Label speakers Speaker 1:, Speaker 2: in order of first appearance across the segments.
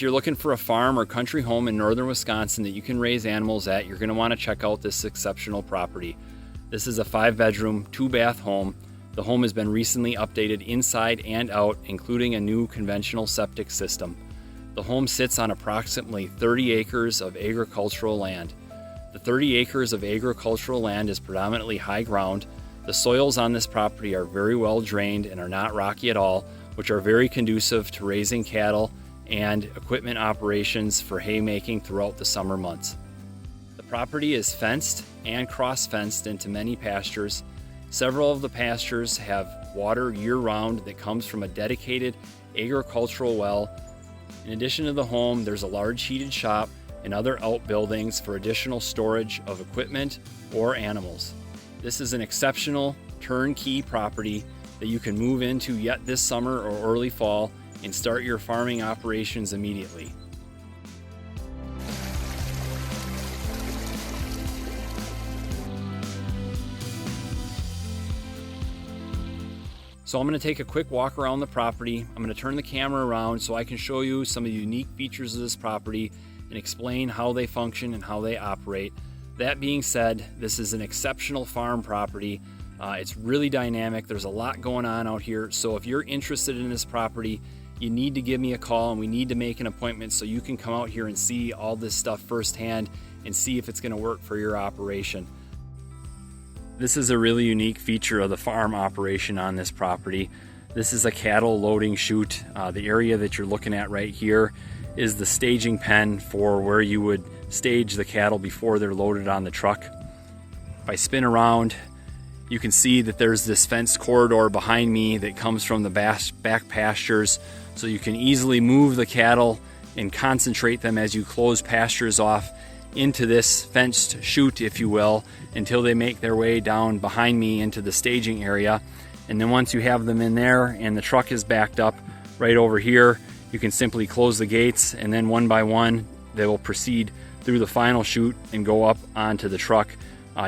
Speaker 1: If you're looking for a farm or country home in northern Wisconsin that you can raise animals at, you're going to want to check out this exceptional property. This is a 5-bedroom, 2-bath home. The home has been recently updated inside and out, including a new conventional septic system. The home sits on approximately 30 acres of agricultural land. The 30 acres of agricultural land is predominantly high ground. The soils on this property are very well drained and are not rocky at all, which are very conducive to raising cattle and equipment operations for haymaking throughout the summer months. The property is fenced and cross-fenced into many pastures. Several of the pastures have water year-round that comes from a dedicated agricultural well. In addition to the home, there's a large heated shop and other outbuildings for additional storage of equipment or animals. This is an exceptional turnkey property that you can move into yet this summer or early fall and start your farming operations immediately. So I'm going to take a quick walk around the property. I'm going to turn the camera around so I can show you some of the unique features of this property and explain how they function and how they operate. That being said, this is an exceptional farm property. It's really dynamic. There's a lot going on out here. So if you're interested in this property, you need to give me a call and we need to make an appointment so you can come out here and see all this stuff firsthand and see if it's going to work for your operation. This is a really unique feature of the farm operation on this property. This is a cattle loading chute. The area that you're looking at right here is the staging pen for where you would stage the cattle before they're loaded on the truck. If I spin around, you can see that there's this fenced corridor behind me that comes from the back pastures, so you can easily move the cattle and concentrate them as you close pastures off into this fenced chute, if you will, until they make their way down behind me into the staging area. And then once you have them in there and the truck is backed up right over here, you can simply close the gates, and then one by one they will proceed through the final chute and go up onto the truck.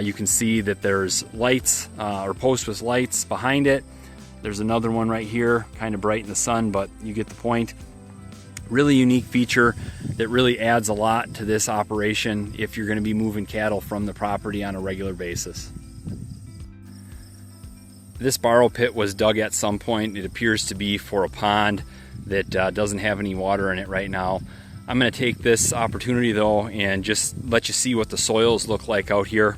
Speaker 1: You can see that there's lights or posts with lights behind it. There's another one right here, kind of bright in the sun, but you get the point. Really unique feature that really adds a lot to this operation if you're going to be moving cattle from the property on a regular basis. This borrow pit was dug at some point. It appears to be for a pond that doesn't have any water in it right now. I'm going to take this opportunity though and just let you see what the soils look like out here.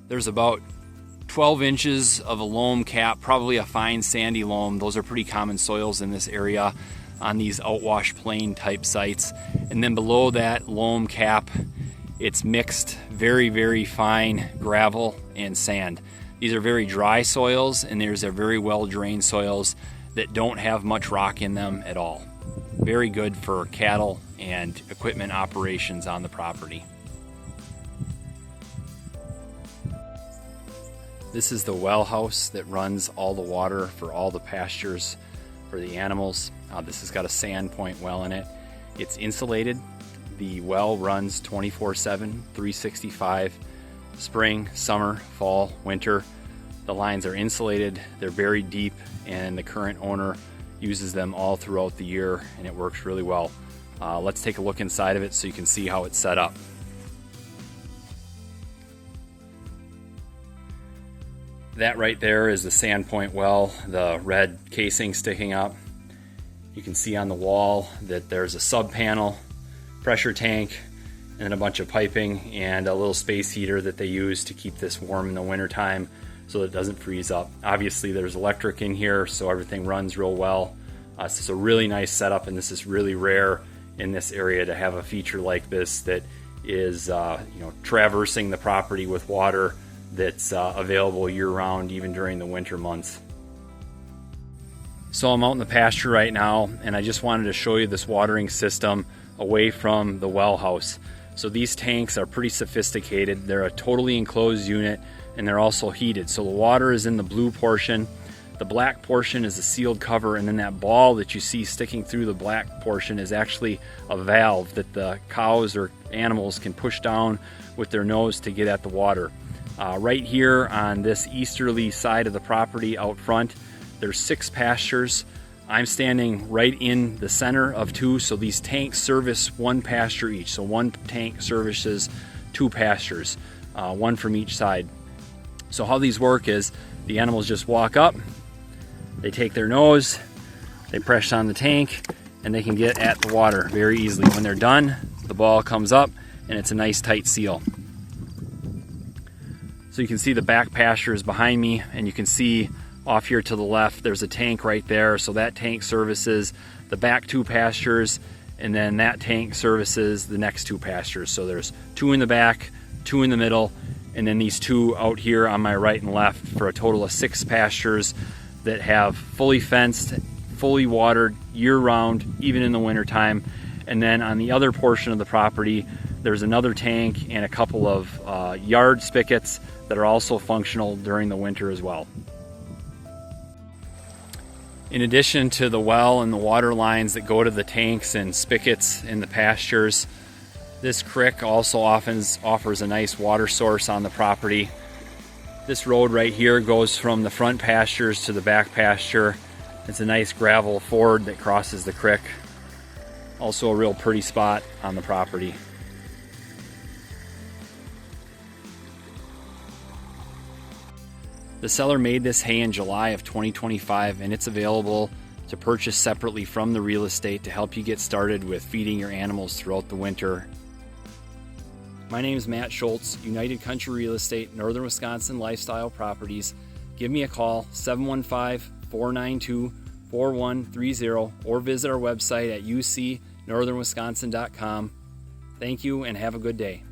Speaker 1: There's about 12 inches of a loam cap, probably a fine sandy loam. Those are pretty common soils in this area on these outwash plain type sites. And then below that loam cap, it's mixed very, very fine gravel and sand. These are very dry soils, and there's a very well drained soils that don't have much rock in them at all. Very good for cattle and equipment operations on the property. This is the well house that runs all the water for all the pastures for the animals. This has got a sand point well in it. It's insulated. The well runs 24/7, 365, spring, summer, fall, winter. The lines are insulated, they're buried deep, and the current owner uses them all throughout the year, and it works really well. Let's take a look inside of it so you can see how it's set up. That right there is the sand point well, the red casing sticking up. You can see on the wall that there's a sub panel, pressure tank, and then a bunch of piping and a little space heater that they use to keep this warm in the winter time so that it doesn't freeze up. Obviously there's electric in here, so everything runs real well. So it's a really nice setup, and this is really rare in this area to have a feature like this that is traversing the property with water that's available year-round, even during the winter months. So I'm out in the pasture right now, and I just wanted to show you this watering system away from the well house. So these tanks are pretty sophisticated. They're a totally enclosed unit, and they're also heated. So the water is in the blue portion. The black portion is a sealed cover, and then that ball that you see sticking through the black portion is actually a valve that the cows or animals can push down with their nose to get at the water. Right here on this easterly side of the property out front, There's 6 pastures. I'm standing right in the center of 2, so these tanks service 1 pasture each. So 1 tank services 2 pastures, 1 from each side. So how these work is the animals just walk up, they take their nose, they press on the tank, and they can get at the water very easily. When they're done, the ball comes up and it's a nice tight seal. So you can see the back pasture is behind me, and you can see off here to the left there's a tank right there. So that tank services the back 2 pastures, and then that tank services the next 2 pastures. So there's 2 in the back, 2 in the middle, and then these 2 out here on my right and left, for a total of 6 pastures that have fully fenced, fully watered year-round, even in the wintertime. And then on the other portion of the property, there's another tank and a couple of yard spigots that are also functional during the winter as well. In addition to the well and the water lines that go to the tanks and spigots in the pastures, this creek also often offers a nice water source on the property. This road right here goes from the front pastures to the back pasture. It's a nice gravel ford that crosses the creek. Also a real pretty spot on the property. The seller made this hay in July of 2025, and it's available to purchase separately from the real estate to help you get started with feeding your animals throughout the winter. My name is Matt Schultz, United Country Real Estate, Northern Wisconsin Lifestyle Properties. Give me a call, 715-492-4130, or visit our website at ucnorthernwisconsin.com. Thank you and have a good day.